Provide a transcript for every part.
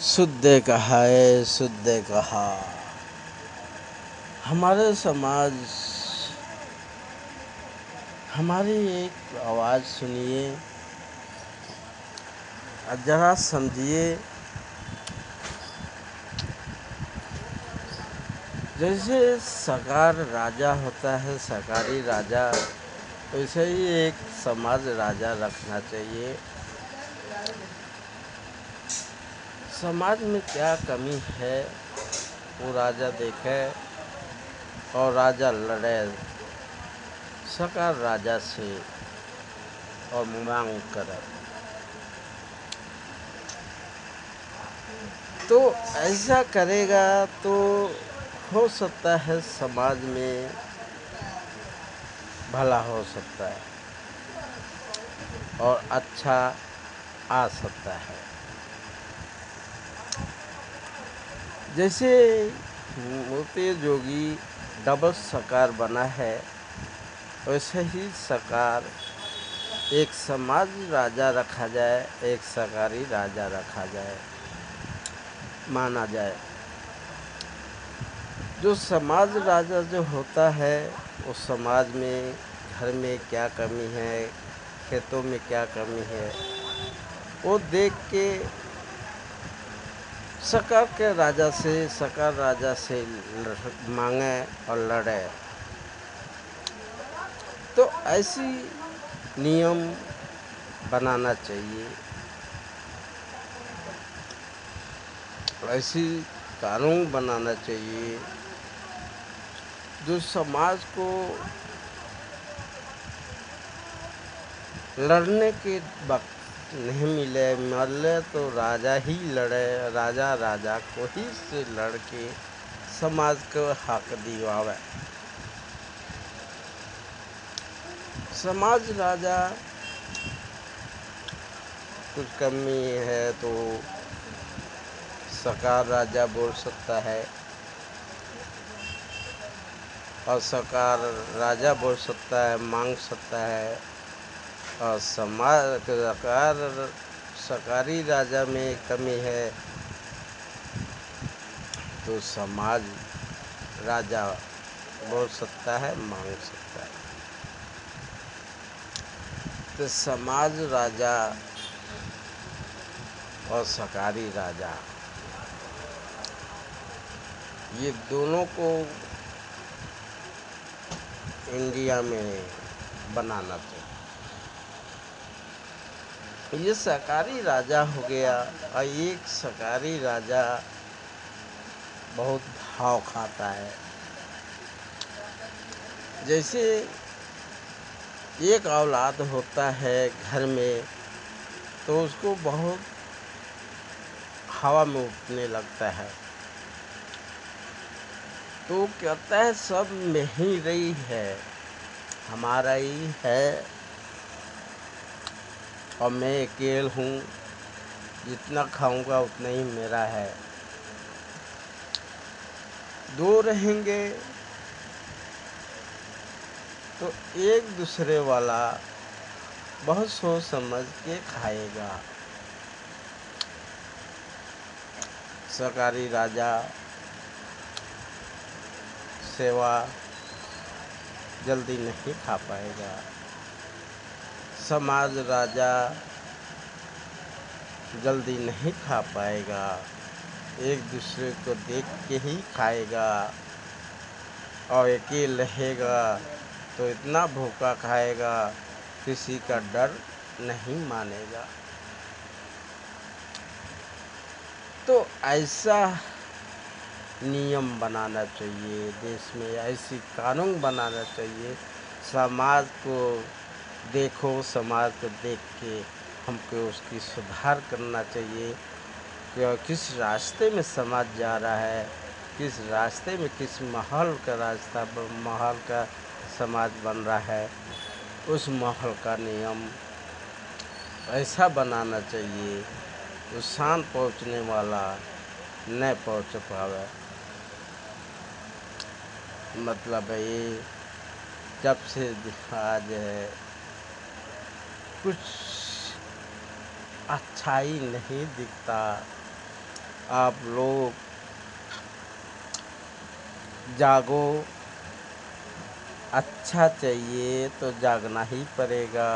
शुद्ध कहा है, शुद्ध कहा। हमारे समाज, हमारी एक आवाज़ सुनिए, ज़रा समझिए। जैसे सरकार राजा होता है, सरकारी राजा, वैसे ही एक समाज राजा रखना चाहिए। समाज में क्या कमी है वो राजा देखे और राजा लड़े सरकार राजा से और मांग करे। तो ऐसा करेगा तो हो सकता है समाज में भला हो सकता है और अच्छा आ सकता है। जैसे मोती जोगी डबल सरकार बना है, वैसे ही सरकार एक समाज राजा रखा जाए, एक सरकारी राजा रखा जाए, माना जाए। जो समाज राजा जो होता है उस समाज में घर में क्या कमी है, खेतों में क्या कमी है, वो देख के सरकार राजा से मांगे और लड़े। तो ऐसी नियम बनाना चाहिए, ऐसी कानून बनाना चाहिए जो समाज को लड़ने के वक्त नहीं मिले तो राजा ही लड़े, राजा को ही से लड़ के समाज को हक दिवावे। समाज राजा कुछ कमी है तो सरकार राजा बोल सकता है और सरकार राजा बोल सकता है, मांग सकता है। और सरकारी राजा में कमी है तो समाज राजा बोल सकता है, मांग सकता है। तो समाज राजा और सरकारी राजा, ये दोनों को इंडिया में बनाना चाहिए। ये सरकारी राजा हो गया और एक सरकारी राजा बहुत भाव खाता है। जैसे एक औलाद होता है घर में तो उसको बहुत हवा में उड़ने लगता है, तो कहता है सब में ही रही है, हमारा ही है और मैं अकेले हूँ, जितना खाऊंगा उतना ही मेरा है। दो रहेंगे तो एक दूसरे वाला बहुत सोच समझ के खाएगा। सरकारी राजा सेवा जल्दी नहीं खा पाएगा, समाज राजा जल्दी नहीं खा पाएगा, एक दूसरे को देख के ही खाएगा और अकेले रहेगा तो इतना भूखा खाएगा किसी का डर नहीं मानेगा। तो ऐसा नियम बनाना चाहिए देश में, ऐसी कानून बनाना चाहिए। समाज को देखो, समाज को देख के हमको उसकी सुधार करना चाहिए कि किस रास्ते में समाज जा रहा है, किस रास्ते में किस माहौल का समाज बन रहा है, उस माहौल का नियम ऐसा बनाना चाहिए उस शान पहुँचने वाला न पहुँच पावे। मतलब ये जब से आज है कुछ अच्छाई नहीं दिखता, आप लोग जागो। अच्छा चाहिए तो जागना ही पड़ेगा।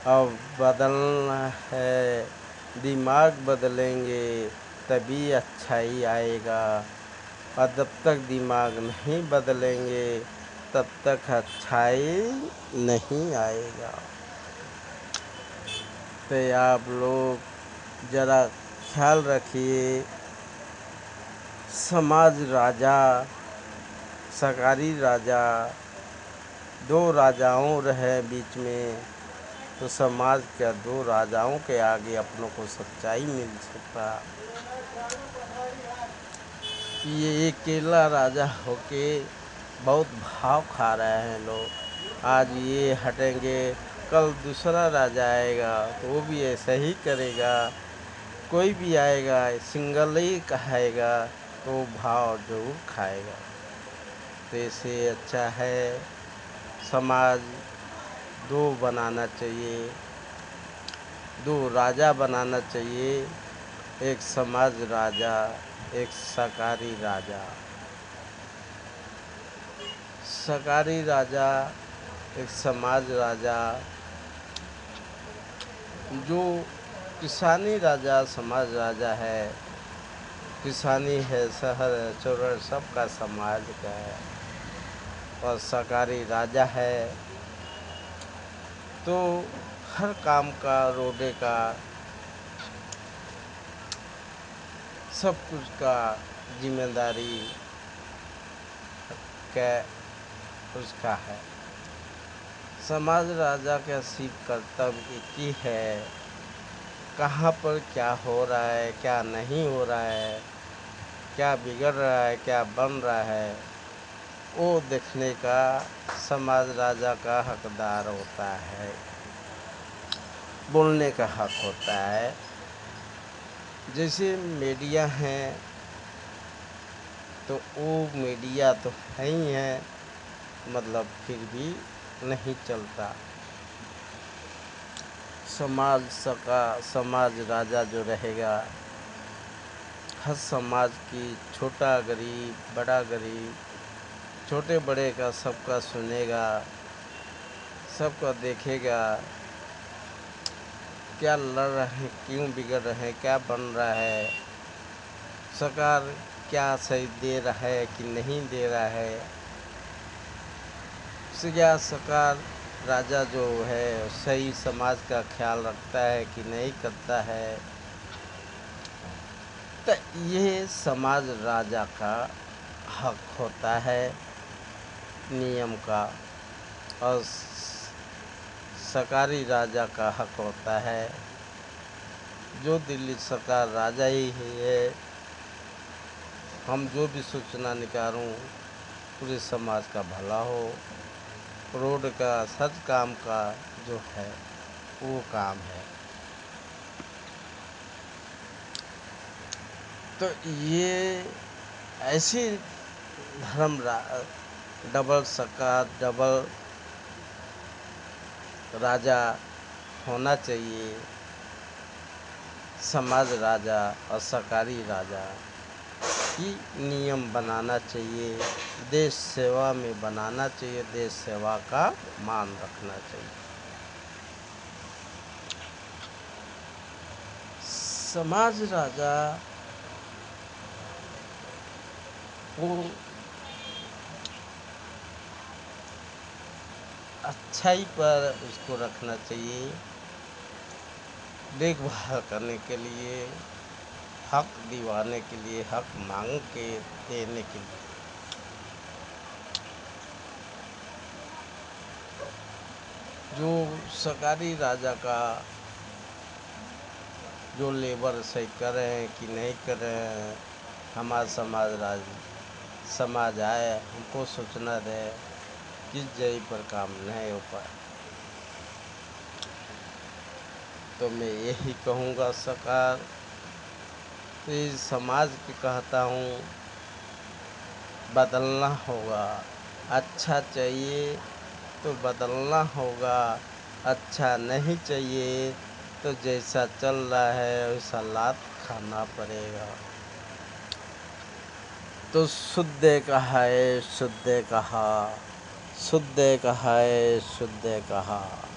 अब बदलना है, दिमाग बदलेंगे तभी अच्छाई आएगा। और जब तक दिमाग नहीं बदलेंगे तब तक अच्छाई नहीं आएगा। तो आप लोग ज़रा ख्याल रखिए। समाज राजा, सरकारी राजा, दो राजाओं रहे बीच में, तो समाज के दो राजाओं के आगे अपनों को सच्चाई मिल सकता। ये अकेला राजा होके बहुत भाव खा रहे हैं लोग। आज ये हटेंगे, कल दूसरा राजा आएगा तो वो भी ऐसा ही करेगा। कोई भी आएगा सिंगल ही कहेगा तो भाव जरूर खाएगा। तो इससे अच्छा है समाज दो बनाना चाहिए, दो राजा बनाना चाहिए। एक समाज राजा, एक सरकारी राजा। सरकारी राजा, एक समाज राजा। जो किसानी राजा समाज राजा है, किसानी है, शहर है, चौर सबका समाज का है। और सरकारी राजा है तो हर काम का, रोडे का, सब कुछ का जिम्मेदारी क्या उसका है। समाज राजा का सिर्फ कर्तव्य एक ही है, कहाँ पर क्या हो रहा है, क्या नहीं हो रहा है, क्या बिगड़ रहा है, क्या बन रहा है, वो देखने का समाज राजा का हकदार होता है, बोलने का हक होता है। जैसे मीडिया हैं तो वो मीडिया तो है ही है, मतलब फिर भी नहीं चलता। समाज राजा जो रहेगा, हर समाज की, छोटा गरीब बड़ा गरीब, छोटे बड़े का सबका सुनेगा, सबका देखेगा, क्या लड़ रहे हैं, क्यों बिगड़ रहे हैं, क्या बन रहा है, सरकार क्या सही दे रहा है कि नहीं दे रहा है। क्या सरकार राजा जो है सही समाज का ख्याल रखता है कि नहीं करता है। तो ये समाज राजा का हक होता है नियम का, और सरकारी राजा का हक होता है। जो दिल्ली सरकार राजा ही है, हम जो भी सूचना निकालूं पूरे समाज का भला हो, रोड का सच काम का जो है वो काम है। तो ये ऐसी डबल सरकार, डबल राजा होना चाहिए। समाज राजा और सरकारी राजा की नियम बनाना चाहिए, देश सेवा में बनाना चाहिए, देश सेवा का मान रखना चाहिए। समाज राजा को अच्छाई पर उसको रखना चाहिए, देखभाल करने के लिए, हक दिवाने के लिए, हक मांग के देने के लिए। जो सरकारी राजा का जो लेबर सही कर रहे हैं कि नहीं कर रहे हैं, हमारा समाज आए हमको सूचना दे किस जगह पर काम नहीं हो पाए। तो मैं यही कहूँगा सरकार तो इस समाज के कहता हूँ बदलना होगा। अच्छा चाहिए तो बदलना होगा, अच्छा नहीं चाहिए तो जैसा चल रहा है वैसा लात खाना पड़ेगा। तो शुद्ध कहा है शुद्ध कहा, शुद्ध कहा है शुद्ध कहा।